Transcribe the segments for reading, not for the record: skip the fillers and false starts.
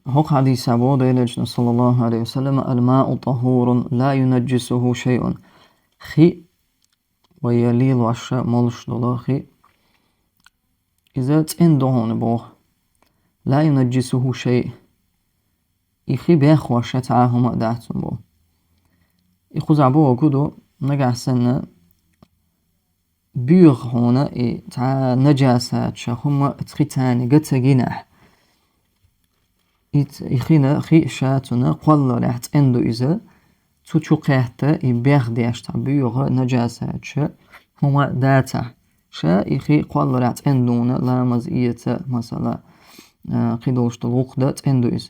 هو حديث أبو ديلج صلى الله عليه وسلم: الماء طهور لا ينجسه شيء. خي ويليل وشا مولش دولخي إذا تندهون بوه لا ينجسه شيء إخي بيخ وشا تعاهم دعتم بوه إخو زعبوه كدو نقع سنة بيغ هنا تع نجاسات شهم تختاني قد جناح إخينا خي شاتنا قل رحت اندو إذا تشو قهتا يبيغ ديش تع بيغ نجاسات شا هما داتا شا إخي قل رحت اندونا لا مزئية مثلا قدوش تلوقدة اندو إذا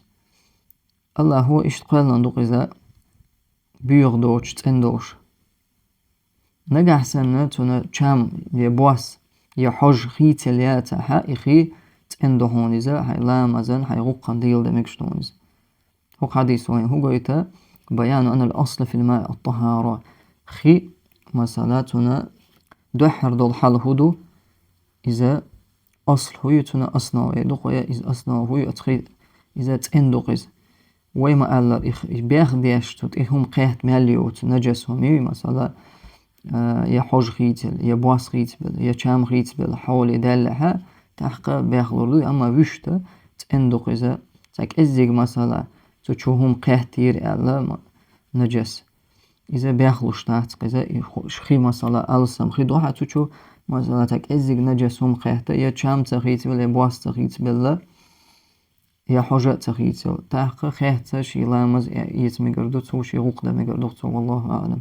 الله هو اشتقال ندوق إذا بيغ دوش تندوش نجح سنة تنا شام يبواس يحج خيتلياتا ها إخي تندو هون إذا هاي لا مزن هاي غقن ديل دمكشتون إذا هو حديث وين هو قيتا بيان أن الأصل في الماء الطهارة خي مسالاتنا دحر دول حال هدو إذا أصل هو يتنا أصنع يدوق إذا أصنع هو يتخي إذا تندوق إذا ويما ألا بياخد يشتوت إهم قيهت ماليوت نجسهم يوي مثلا يحوج خيتل يبواس خيتبل يشام خيتبل حول يدلها تحقق بياخلردو أما وشتا تندوق إذا تاك إزيق مثلا تشوهم قيهتير ألا نجس إذا بياخلوش تحت إذا خي مثلا ألسم خي دوحة تشو مثلا تاك إزيق نجسهم قيهتا يشام تخيتبل يبواس تخيتبل يا حاجة تخيتل تحقق خيهتا شي لامز يتمقردو توشي غقدة مقردو والله أعلم.